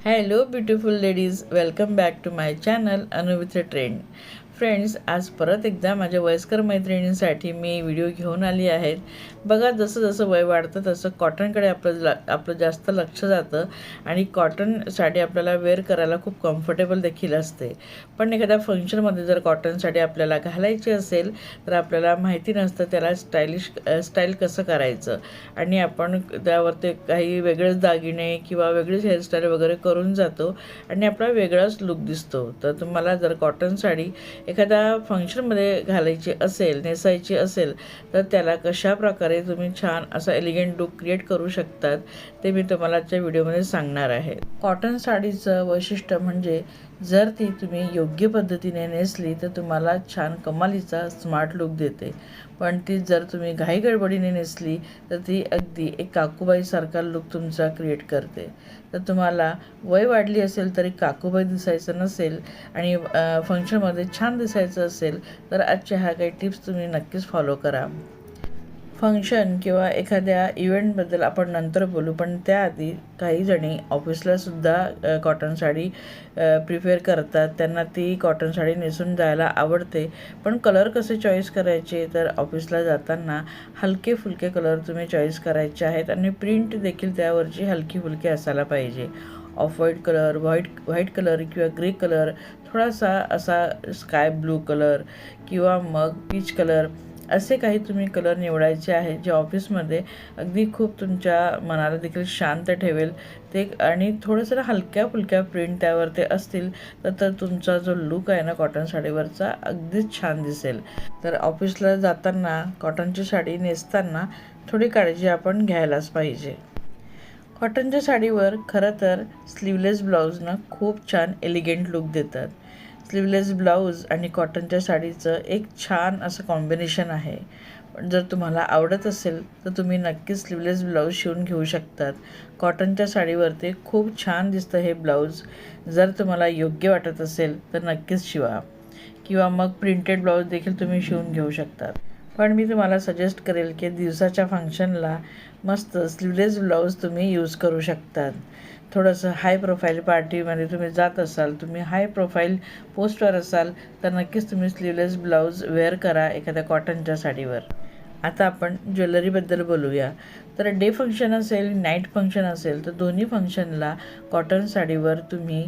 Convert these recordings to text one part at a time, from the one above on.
Hello beautiful ladies, welcome back to my channel Anu with a trend. Friends, आज परत एकदा माझ्या वयस्कर मैत्रिणींसाठी मी व्हिडिओ घेऊन आली आहेत. बघा, जसं जसं वय वाढतं तसं कॉटनकडे आपलं जास्त लक्ष जातं आणि कॉटन साडी आपल्याला वेअर करायला खूप कम्फर्टेबल देखील असते. पण एखाद्या फंक्शनमध्ये जर कॉटन साडी आपल्याला घालायची असेल तर आपल्याला माहिती नसतं त्याला स्टाईल कसं करायचं आणि आपण त्यावरती काही वेगळेच दागिने किंवा वेगळीच हेअरस्टाईल वगैरे करून जातो आणि आपला वेगळाच लुक दिसतो. तर तुम्हाला जर कॉटन साडी एखाद्या फंक्शनमध्ये घालायची असेल, नेसायची असेल, तर त्याला कशा प्रकारे तुम्ही छान असा एलिगंट लुक क्रिएट करू शकतात ते मी तुम्हाला आजच्या व्हिडिओमध्ये सांगणार आहे. कॉटन साडीचं वैशिष्ट्य म्हणजे जर ती तुम्ही योग्य पद्धतीने नेसली तर तुम्हाला छान कमालीचा स्मार्ट लुक देते. पण ती जर तुम्ही घाई गडबडीने नेसली तर ती अगदी एक काकूबाईसारखा लुक तुमचा क्रिएट करते. तर तुम्हाला वय वाढली असेल तरी काकूबाई दिसायचं नसेल आणि फंक्शनमध्ये छान दिसायचं असेल तर आजच्या ह्या काही टिप्स तुम्ही नक्कीच फॉलो करा. फंक्शन किंवा एखाद्या इव्हेंटबद्दल आपण नंतर बोलू, पण त्याआधी काही जणी ऑफिसलासुद्धा कॉटन साडी प्रिफेअर करतात. त्यांना ती कॉटन साडी नेसून जायला आवडते. पण कलर कसे चॉईस करायचे, तर ऑफिसला जाताना हलके फुलके कलर तुम्ही चॉईस करायचे आहेत आणि प्रिंट देखील त्यावरची हलकी फुलकी असायला पाहिजे. Off white colour, white colour किंवा ग्रे कलर, थोडासा असा स्काय ब्लू कलर किंवा मग पीच कलर, असे काही तुम्ही कलर निवडायचे आहेत जे ऑफिसमध्ये अगदी खूप तुमच्या मनाला देखील शांत ठेवेल ते आणि थोडंसं हलक्या फुलक्या प्रिंट त्यावर ते असतील तर तुमचा जो लुक आहे ना कॉटन साडीवरचा अगदीच छान दिसेल. तर ऑफिसला जाताना कॉटनची साडी नेसताना थोडी काळजी आपण घ्यायलाच पाहिजे. कॉटनच्या साडीवर खरं तर स्लीवलेस ब्लाऊजनं खूप छान एलिगंट लुक देतात. स्लीवलेस ब्लाऊज आणि कॉटनच्या साडीचं एक छान असं कॉम्बिनेशन आहे. पण जर तुम्हाला आवडत असेल तर तुम्ही नक्कीच स्लीवलेस ब्लाऊज शिवून घेऊ शकतात. कॉटनच्या साडीवरती खूप छान दिसतं हे ब्लाऊज. जर तुम्हाला योग्य वाटत असेल तर नक्कीच शिवा किंवा मग प्रिंटेड ब्लाऊज देखील तुम्ही शिवून घेऊ शकतात. पण मी तुम्हाला सजेस्ट करेल की दिवसाच्या फंक्शनला मस्त स्लीवलेस ब्लाऊज तुम्ही यूज करू शकतात. थोडंसं हाय प्रोफाईल पार्टीमध्ये तुम्ही जात असाल, तुम्ही हाय प्रोफाईल पोस्टवर असाल तर नक्कीच तुम्ही स्लीवलेस ब्लाऊज वेअर करा एखाद्या कॉटनच्या साडीवर. आता आपण ज्वेलरीबद्दल बोलूया. तर डे फंक्शन असेल, नाईट फंक्शन असेल, तर दोन्ही फंक्शनला कॉटन साडीवर तुम्ही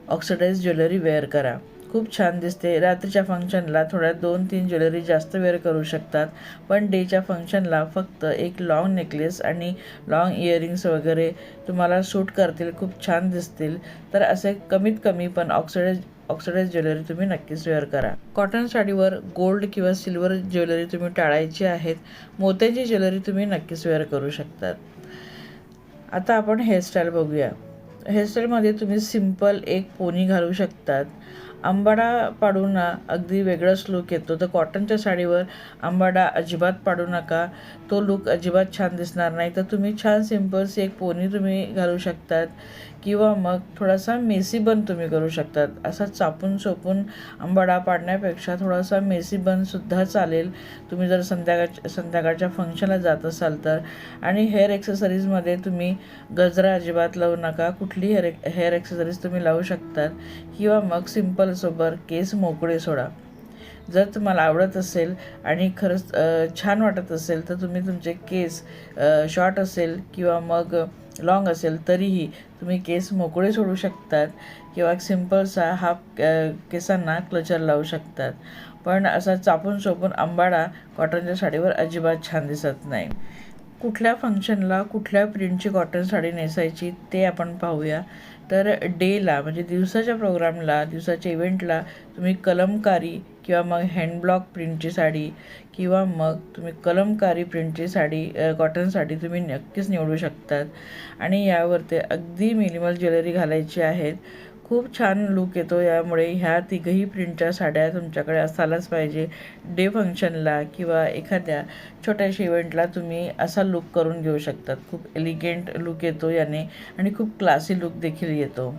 ऑक्सिडाइज ज्वेलरी वेअर करा. खूप छान दिसते. रात्रीच्या फंक्शनला थोड्या 2-3 ज्वेलरी जास्त वेअर करू शकतात, पण डेच्या फंक्शनला फक्त एक लॉंग नेकलेस आणि लॉंग इयरिंग्स वगैरे तुम्हाला सूट करतील, खूप छान दिसतील. तर असे कमीत कमी पण ऑक्सिडाइज ज्वेलरी तुम्ही नक्कीच वेअर करा. कॉटन साडीवर गोल्ड किंवा सिल्वर ज्वेलरी तुम्ही टाळायची आहेत. मोत्याची ज्वेलरी तुम्ही नक्कीच वेअर करू शकतात. आता आपण हेअरस्टाईल बघूया. हेअरस्टाईलमध्ये तुम्ही सिम्पल एक पोनी घालू शकतात. अंबाडा पाडू ना, अगदी वेगळाच लूक येतो. तर कॉटनच्या साडीवर अंबाडा अजिबात पाडू नका, तो लूक अजिबात छान दिसणार नाही. तर तुम्ही छान सिम्पलशी एक पोनी तुम्ही घालू शकतात किंवा मग थोडासा मेसी बन तुम्ही करू शकतात. असा चापून चोपून अंबाडा पाडण्यापेक्षा थोडासा मेसी बनसुद्धा चालेल तुम्ही जर संध्याकाळच्या फंक्शनला जात असाल तर. आणि हेअर एक्सेसरीजमध्ये तुम्ही गजरा अजिबात लावू नका. कुठली हेअर एक्सेसरीज तुम्ही लावू शकतात किंवा मग सिम्पल सोबर केस मोकळे सोडा. जर तुम्हाला आवडत असेल आणि खरंच छान वाटत असेल तर तुम्ही तुमचे केस शॉर्ट असेल किंवा मग लॉंग असेल तरीही तुम्ही केस मोकळे सोडू शकतात किंवा एक सिम्पलसा हाफ केसांना क्लचर लावू शकतात. पण असा चापून चोपून अंबाडा कॉटनच्या साडीवर अजिबात छान दिसत नाही. कुठल्या फंक्शनला कुठल्या प्रिंटची कॉटन साडी नेसायची ते आपण पाहूया. तर डेला म्हणजे दिवसाच्या प्रोग्रामला, दिवसाच्या इव्हेंटला तुम्ही कलमकारी किंवा मग हँडब्लॉक प्रिंटची साडी किंवा मग तुम्ही कलमकारी प्रिंटची साडी कॉटन साडी तुम्ही नक्कीच निवडू शकतात. आणि यावर ते अगदी मिनिमल ज्वेलरी घालायची आहेत. खूप छान लूक येतो. यामुळे ह्या तिघही प्रिंटच्या साड्या तुमच्याकडे असायलाच पाहिजे. डे फंक्शनला किंवा एखाद्या छोट्याशा इव्हेंटला तुम्ही असा लूक करून घेऊ शकतात. खूप एलिगंट लूक येतो याने आणि खूप क्लासी लूक देखील येतो.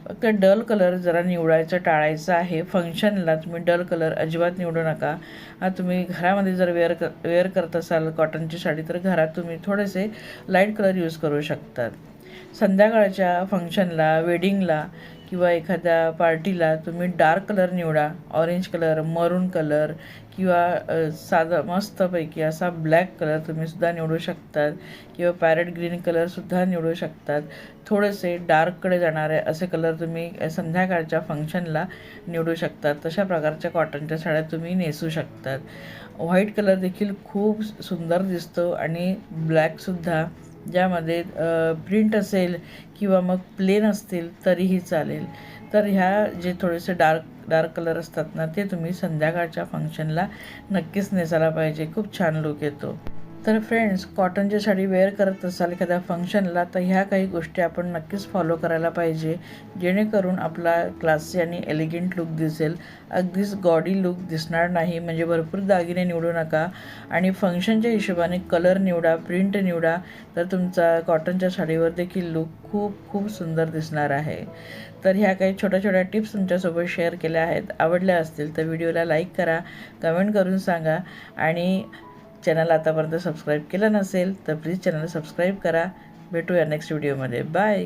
फक्त डल कलर जरा निवडायचं टाळायचं आहे. फंक्शनला तुम्ही डल कलर अजिबात निवडू नका. तुम्ही घरामध्ये जर वेअर करत असाल कॉटनची साडी तर घरात तुम्ही थोडेसे लाईट कलर यूज करू शकतात. संध्याकाळच्या फंक्शनला, वेडिंगला किंवा एखाद्या पार्टीला तुम्ही डार्क कलर निवडा. ऑरेंज कलर, मरून कलर किंवा साधा मस्तपैकी असा ब्लॅक कलर तुम्हीसुद्धा निवडू शकतात किंवा पॅरेट ग्रीन कलरसुद्धा निवडू शकतात. थोडेसे डार्ककडे जाणारे असे कलर तुम्ही संध्याकाळच्या फंक्शनला निवडू शकतात. तशा प्रकारच्या कॉटनच्या साड्या तुम्ही नेसू शकतात. व्हाईट कलर देखील खूप सुंदर दिसतो आणि ब्लॅकसुद्धा, ज्यामध्ये प्रिंट असेल किंवा मग प्लेन असतील तरीही चालेल. तर ह्या जे थोडेसे डार्क कलर असतात ना, ते तुम्ही संध्याकाळच्या फंक्शनला नक्कीच नेसायला पाहिजे. खूप छान लुक येतो. तर फ्रेंड्स, कॉटनची साडी वेअर करत असाल एखाद्या फंक्शनला, तर ह्या काही गोष्टी आपण नक्कीच फॉलो करायला पाहिजे, जेणेकरून आपला क्लासी आणि एलिगंट लुक दिसेल. अगदीच गॉडी लुक दिसणार नाही. म्हणजे भरपूर दागिने निवडू नका आणि फंक्शनच्या हिशोबाने कलर निवडा, प्रिंट निवडा, तर तुमचा कॉटनच्या साडीवर देखील लुक खूप खूप सुंदर दिसणार आहे. तर ह्या काही छोट्या छोट्या टिप्स तुमच्यासोबत शेअर केल्या आहेत. आवडल्या असतील तर व्हिडिओला लाईक करा, कमेंट करून सांगा आणि चॅनल आतापर्यंत सबस्क्राईब केलं नसेल तर प्लीज चॅनल सबस्क्राईब करा. भेटूया नेक्स्ट व्हिडिओमध्ये. बाय.